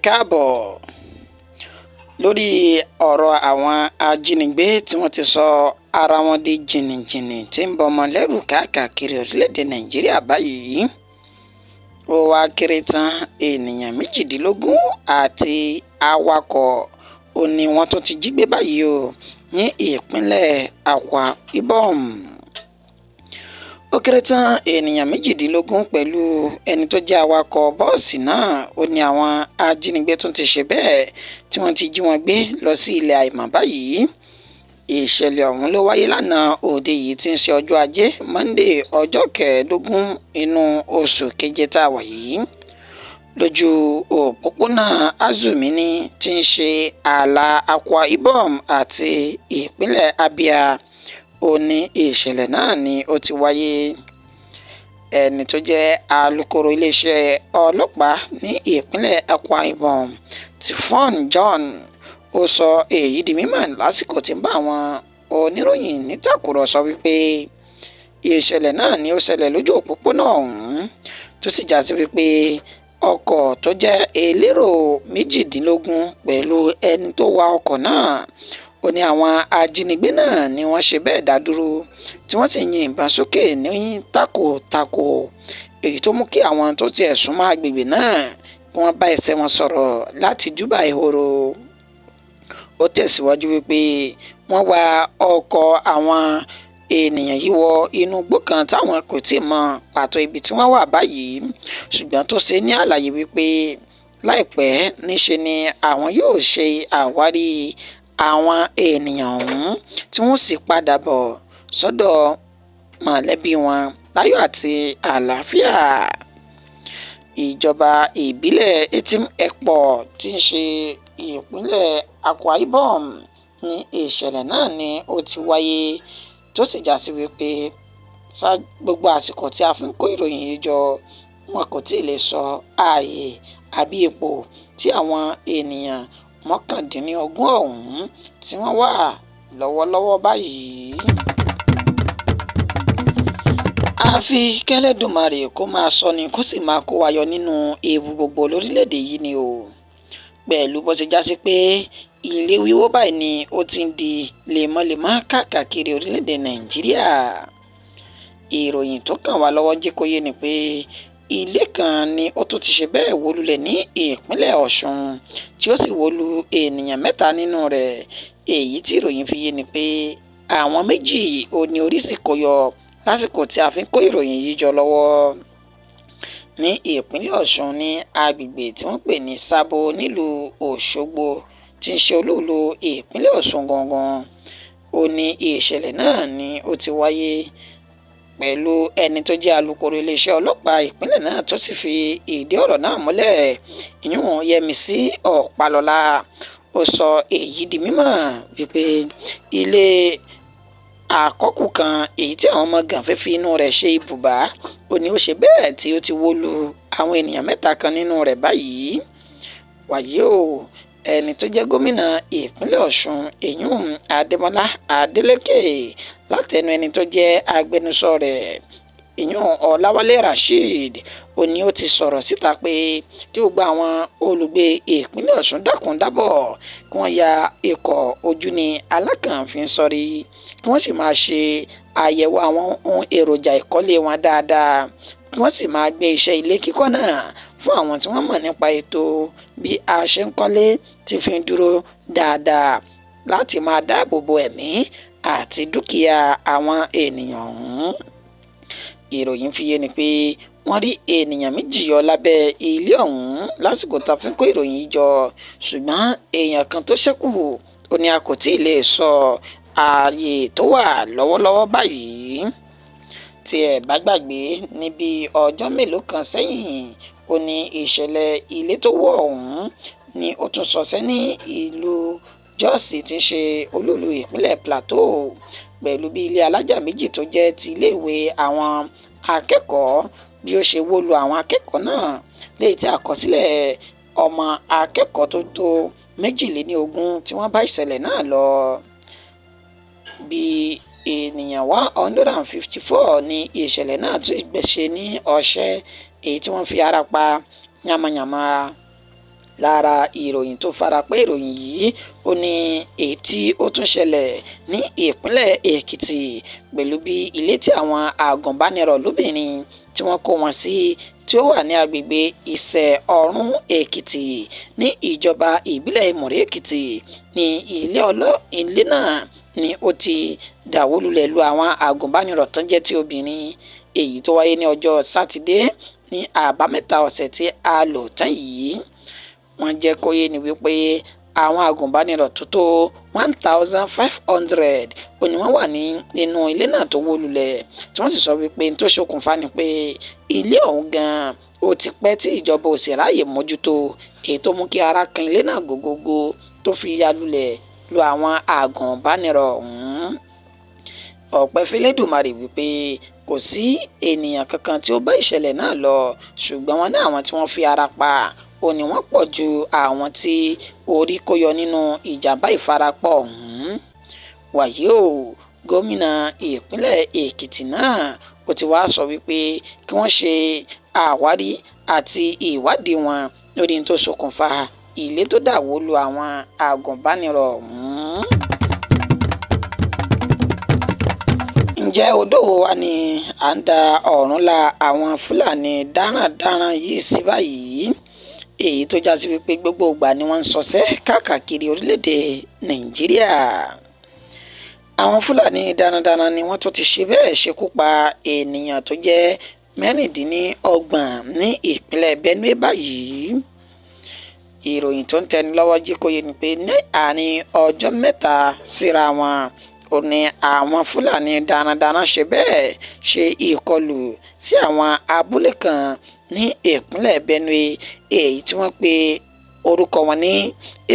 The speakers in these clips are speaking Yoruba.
káàbọ̀ lórí ọ̀rọ̀ àwọn ajínigbé tí wọ́n ti sọ ara wọn di jìnnìjìnnì tí ń bọmọ lẹ́rù káàkiri orílẹ̀-èdè nàìjíríà báyìí. Ó wá kéré tán ènìyàn 18 àti awakọ̀ ó ní wọ́n tún ti jí gbé báyìí o ní ìpínlẹ̀ Akwa Ibom. Ó kéré tán ènìyàn 18 pẹ̀lú ẹni tó jẹ́ awakọ̀ bọ́ọ̀sì náà ó ní àwọn ajínigbé tún ti ṣe bẹ́ẹ̀ tí wọ́n ti jí wọn gbé lọ sí ilẹ̀ àìmọ̀ báyìí. Ìṣẹ̀lẹ̀ ọ̀hún ló wáyé lánàá òde yìí tí ń ṣe ọjọ́ ajé Monday ọjọ́ 15 inú oṣù keje tá a wà yìí lójú òpópónà Azumini tí ń ṣe ààlà Akwa Ibom àti ìpínlẹ̀ Abia. Ó ní ìṣẹ̀lẹ̀ náà ni ó ti wáyé. Ẹni tó jẹ́ alukoro iléeṣẹ́ ọlọ́pàá ní ìpínlẹ̀ Akwa Ibom Tifon John ó sọ èyí di mímọ̀ lásìkò tí ń bá àwọn oníròyìn nítàkùrọ̀sọ wípé ìṣẹ̀lẹ̀ náà ni ó ṣẹlẹ̀ lójú òpópónà ọ̀hún tó sì já sí wípé ọkọ̀ tó jẹ́ elérò 18 pẹ̀lú ẹni tó wa ọkọ̀ náà ó ní àwọn ajínigbé náà ni wọ́n ṣe bẹ́ẹ̀ dá dúró tí wọ́n sì yin ìbọn sókè ní takòtakò èyí tó mú kí àwọn tó tiẹ̀ súnmọ́ agbègbè náà kí wọ́n bá ẹsẹ̀ wọn sọ̀rọ̀ láti júbà ìhòòrò. Ó tẹ̀síwájú wípé wọ́n wa ọkọ̀ àwọn ènìyàn yìí wọ inú igbó kan táwọn kò tí ì mọ pàtó ibi tí wọ́n wà báyìí, ṣùgbọ́n tó ṣe ní àlàyé wípé láìpẹ́ níṣe ni àwọn yóò ṣe àwárí àwọn ènìyàn ọ̀hún tí wọ́n sì padà bọ̀ sọ́dọ̀ mọ̀lẹ́bí wọn láyọ̀ àti àlàáfíà. Ìjọba ìbílẹ̀ Etim Ekpo tí ń ṣe ìpínlẹ̀ Akwa Ibom ní ìṣẹ̀lẹ̀ náà ni ó ti wáyé tó sì já sí wípé gbogbo àsìkò tí a fi ń kó ìròyìn yìí jọ wọn kò tí ì lè sọ ààyè àbí ipò tí àwọn ènìyàn 19 ọ̀hún tí wọ́n wà lọ́wọ́lọ́wọ́ báyìí. Àfi kẹ́lẹ́dùmarè kó máa sọ ni kó sì máa kó wa yọ nínú ewu gbogbo lórílẹ̀‐èdè yìí ni o. Pẹ̀lú bó ṣe já sí pé ilé wíwó báyìí ni ó ti ń di lemọ́lemọ́ káàkiri orílẹ̀‐èdè Nàìjíríà. Ìròyìn tó kàn wá lọ́wọ́ jẹ́ kó yé ni pé ilé kan ni ó tún ti ṣe bẹ́ẹ̀ wó lulẹ̀ ní ìpínlẹ̀ Ọ̀ṣun tí ó sì wó lu ènìyàn 3 nínú rẹ̀. Èyí tí ìròyìn fi yé ni pé àwọn 2 ò ní orí sì kó yọ lásìkò tí a fi ń kó ìròyìn yìí jọ lọ́wọ́. Ní ìpínlẹ̀ Ọ̀ṣun ní agbègbè tí wọ́n pè ní Sábó nílùú Òṣogbo tí ń ṣe olúùlú ìpínlẹ̀ Ọ̀ṣun gangan ó ní ìṣẹ̀lẹ̀ náà ni ó ti wáyé pẹ̀lú ẹni tó jẹ́ alukoro iléeṣẹ́ ọlọ́pàá ìpínlẹ̀ náà tó sì fi ìdí ọ̀rọ̀ náà múlẹ̀ ìyún Yẹmisí Ọ̀pálọ́lá. Ó sọ èyí di mímọ̀ wípé ilé àkọ́kù kan èyí tí àwọn ọmọ gànfẹ́ fi inú rẹ̀ ṣe ibùbá ó ní ó ṣe bẹ́ẹ̀ tí ó ti wó lu àwọn ènìyàn 3 kan nínú rẹ̀ báyìí. Wàyí o ẹni tó jẹ́ gómìnà ìpínlẹ̀ Ọ̀ṣun ìyún Adémọ́lá Adélékè látẹnu ẹni tó jẹ́ agbẹnusọ rẹ̀ ìyún Ọláwálé Rasheed ó ní ó ti sọ̀rọ̀ síta pé kí gbogbo àwọn olùgbé ìpínlẹ̀ Ọ̀ṣun dákun dábọ̀ kí wọ́n ya ikọ̀ ojú ní alákànfin sọ́rí kí wọ́n sì máa ṣe àyẹ̀wò àwọn ohun èròjà ìkọ́lé wọn dáadáa kí wọ́n sì máa gbé iṣẹ́ ilé kíkọ́ náà fún àwọn tí wọ́n mọ̀ nípa ètò bí a ṣe ń kọ́lé tí fi ń dúró dáadáa láti máa dáàbò bo ẹ̀mí àti dúkìá àwọn ènìyàn ọ̀hún. Ìròyìn fi yé ni pé wọ́n rí ènìyàn 2 yọ lábẹ́ ilé ọ̀hún lásìkò tá a fi ń kó ìròyìn yìí jọ, ṣùgbọ́n èèyàn kan tó ṣẹ́kù ó ní a kò tí ì lè sọ ààyè tó wà lọ́wọ́lọ́wọ́ báyìí. Tí ẹ bá gbàgbé níbi ọjọ́ mélòó kan sẹ́yìn ó ní ìṣẹ̀lẹ̀ ilé tó wó ọ̀hún ni ó tún ṣọṣẹ́ ní ìlú Jos tí ń ṣe olúùlú ìpínlẹ̀ Plateau pẹ̀lú bí ilé alájà 2 tó jẹ́ ti iléèwé àwọn akẹ́kọ̀ọ́ bí ó ṣe wó lu àwọn akẹ́kọ̀ọ́ náà léyìí tí àkọsílẹ̀ ọmọ akẹ́kọ̀ọ́ tó tó 22 tí wọ́n bá ìṣẹ̀lẹ̀ náà lọ. Bí ènìyàn 154 ní ìṣẹ̀lẹ̀ náà tún gbẹ̀ṣẹ̀ ní Ọ̀ṣẹ́ èyí tí wọ́n fi ara pa yamayama lára ìròyìn tó farapẹ́ ìròyìn yìí ó ní èyí tí ó tún ṣẹlẹ̀ ní ìpínlẹ̀ Èkìtì pẹ̀lú bí ilé tí àwọn àgùnbánirọ̀ lóbìnrin tí wọ́n kó wọn sí tí ó wà ní agbègbè Ìṣẹ̀ Ọ̀rún Èkìtì ní ìjọba ìbílẹ̀ Ìmọ̀rè Èkìtì ní ilé náà ni ó ti dáwó lulẹ̀ lu àwọn àgùnbánirọ̀ tó jẹ́ ti obìnrin èyí tó wáyé ní ọjọ́ Sátidé ní àbámẹ́ta ọ̀sẹ̀ tí a lò tán yìí. Wọ́n jẹ́ kó yé ni wípé àwọn àgùnbánirọ̀ tó tó 1,500 òní wọ́n wà nínú ilé náà tó wó lulẹ̀ tí wọ́n sì sọ wípé tó ṣokùnfà ni pé ilé ọ̀hún gan-an ó ti pẹ́ tí ìjọba ò sì ráàyè mójútó èyí tó mú kí ara kan ilé náà gógógó tó fi ya lulẹ̀ lu àwọn àgùnbánirọ̀ ọ̀hún. Ọpẹ́ f'Elédùmarè wípé kò sí ènìyàn kankan tí ó bá ìṣẹ̀lẹ̀ náà lọ ṣùgbọ́n wọn ní àwọn tí wọ́n fi ara pa òní wọ́n pọ̀ ju àwọn tí orí kó yọ nínú ìjàmbá ìfarapa ọ̀hún. Wàyí o, gómìnà ìpínlẹ̀ Èkìtì náà ó ti wá sọ wípé kí wọ́n ṣe àwárí àti ìwádìí wọn lórí tó ṣokùnfà ilé tó dáwó lu àwọn àgùnbánirọ̀ ọ̀hún. Ǹjẹ́ odò wo wá ni à ń da ọ̀run la àwọn Fúlàní darandaran yìí sí báyìí èyí tó já sí wípé gbogbo ìgbà ni wọ́n ń ṣọṣẹ́ káàkiri orílẹ̀-èdè Nàìjíríà. Àwọn Fúlàní darandaran ni wọ́n tún ti ṣe bẹ́ẹ̀ ṣekú pa ènìyàn tó jẹ́ 26 ní ìpínlẹ̀ Benue báyìí. Ìròyìn tó ń tẹni lọ́wọ́ jí kó yé ni pé ní àárín ọjọ́ mẹ́ta síra wọn ó ní àwọn Fúlàní darandaran ṣe bẹ́ẹ̀ ṣe ìkọlù sí àwọn abúlé kan ní ìpínlẹ̀ Benue èyí tí wọ́n pe orúkọ wọn ní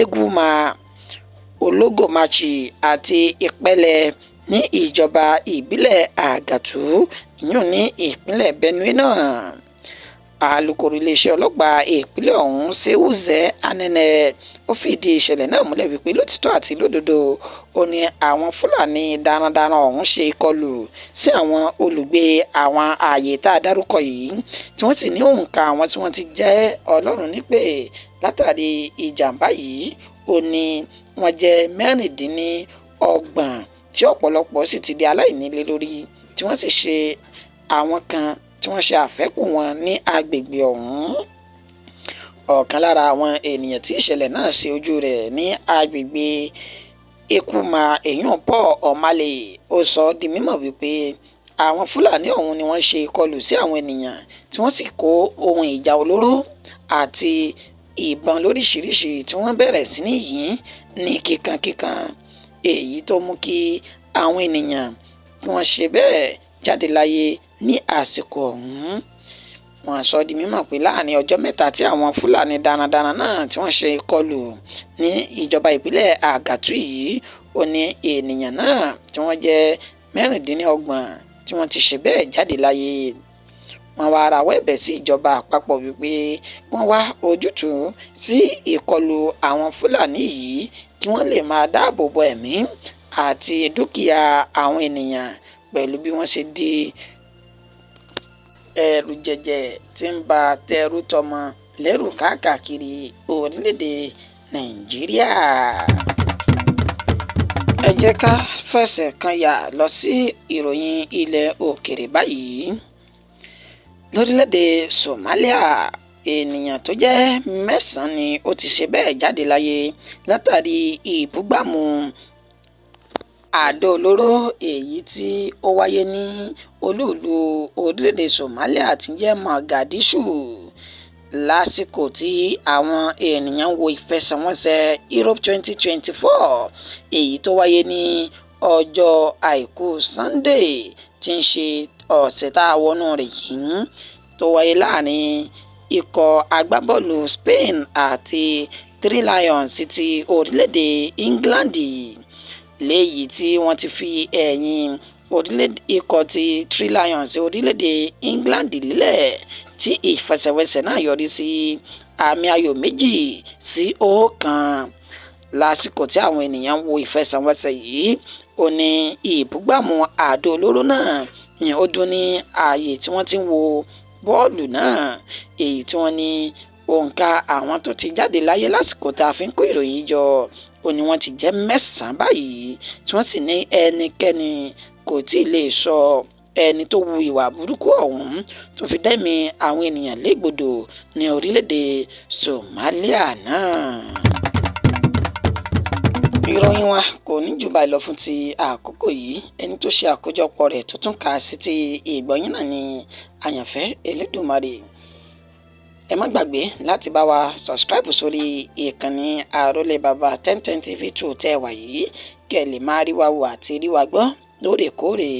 Eguma, Ológòmáchì àti Ìpẹ́lẹ̀ ní ìjọba ìbílẹ̀ Àgàtú ìyún ní ìpínlẹ̀ Benue náà. Alukoro iléeṣẹ́ ọlọ́pàá ìpínlẹ̀ ọ̀hún Sewuze Anene ó fìdí ìṣẹ̀lẹ̀ náà múlẹ̀ wípé lótìtọ́ àti lódodo ó ní àwọn Fúlàní darandaran ọ̀hún ṣe ìkọlù sí àwọn olùgbé àwọn ààyè tá a dárúkọ yìí tí wọ́n sì ní òǹkà àwọn tí wọ́n ti jẹ́ Ọlọ́run nípè látàrí ìjàmbá yìí ó ní wọ́n jẹ́ 26 tí ọ̀pọ̀lọpọ̀ sì ti di aláìnílé lórí tí wọ́n sì ṣe àwọn kan tí wọ́n ṣe àfẹ́kù wọn ní agbègbè ọ̀hún. Ọ̀kan lára àwọn ènìyàn tí ìṣẹ̀lẹ̀ náà ṣe ojú rẹ̀ ní agbègbè Ekuma èyún Paul Omale ó sọ di mímọ̀ wípé àwọn Fúlàní ọ̀hún ni wọ́n ṣe ìkọlù sí àwọn ènìyàn tí wọ́n sì kó ohun ìjà olóró àti ìbọn lóríṣiríṣi tí wọ́n bẹ̀rẹ̀ sí ní yìn ní kíkankíkan èyí tó mú kí àwọn ènìyàn tí wọ́n ṣe bẹ́ẹ̀ jáde láyé ní àsìkò ọ̀hún. Wọ́n sọ di mímọ̀ pé láàrin ọjọ́ mẹ́ta tí àwọn Fúlàní darandaran náà tí wọ́n ṣe ìkọlù ní ìjọba ìbílẹ̀ Àgàtú yìí ó ní ènìyàn náà tí wọ́n jẹ́ 26 tí wọ́n ti ṣe bẹ́ẹ̀ jáde láyé. Wọ́n wá rawọ́ ẹ̀bẹ̀ sí ìjọba àpapọ̀ wípé wọ́n wá ojútùú sí ìkọlù àwọn Fúlàní yìí kí wọ́n lè máa dáàbò bo ẹ̀mí àti dúkìá àwọn ènìyàn pẹ̀lú bí wọ́n ṣe di ẹ̀rù jẹ̀jẹ̀ tí ń ba tẹrú tọmọ lẹ́rù káàkiri orílẹ̀-èdè Nàìjíríà. Ẹ jẹ́ ká fẹsẹ̀ kan yà lọ sí ìròyìn ilẹ̀ òkèrè báyìí. Lórílẹ̀-èdè Somalia ènìyàn tó jẹ́ 9 ni ó ti ṣe bẹ́ẹ̀ jáde láyé látàrí ìbúgbàmù àdó olóró èyí tí ó wáyé ní olú-ìlú orílẹ̀-èdè Somalia tí ń jẹ́ Mogadishu lásìkò tí àwọn ènìyàn wo ìfẹsẹ̀wọnsẹ̀ Europe 2024 èyí tó wáyé ní ọjọ́ àìkú Sunday tí ń ṣe ọ̀sẹ̀ tá a wọnú rẹ̀ yìí tó wáyé láàrin ikọ̀ agbábọ́ọ̀lù Spain àti Three Lions ti orílẹ̀-èdè England léyìí tí wọ́n ti fi ẹ̀yìn ikọ̀ ti Three Lions orílẹ̀-èdè England lílẹ̀ tí ìfẹsẹ̀wọnsẹ̀ náà yọrí sí àmì ayò 2-1 lásìkò tí àwọn ènìyàn wo ìfẹsẹ̀wọnsẹ̀ yìí ó ní ìbúgbàmù àdó olóró náà ní ó dún ní ààyè tí wọ́n ti ń wo bọ́ọ̀lù náà èyí tí wọ́n ní òǹkà àwọn tó ti jáde láyé lásìkò tá a fi ń kó ìròyìn jọ ó ní wọ́n ti jẹ́ 9 báyìí tí wọ́n sì ní ẹnikẹ́ni kò tí ì lè sọ ẹni tó hu ìwà burúkú ọ̀hún tó fi dẹ́mi àwọn ènìyàn légbodò ní orílẹ̀-èdè Somalia náà. Ìròyìn wa kò ní jù báyìí lọ fún ti àkókò yìí. Ẹni tó ṣe àkójọpọ̀ rẹ̀ tó tún kà sí ti ìgbọ̀nyín náà ni Àyànfẹ́ Elédùmarè. Ẹ má gbàgbé láti bá wa subscribe sórí ìkànnì Àrólé Baba 1010 TV 2 tẹ́ wà yìí kẹ́ lè máa rí wa wò àti rí wa gbọ́ lóòrèkóòrè.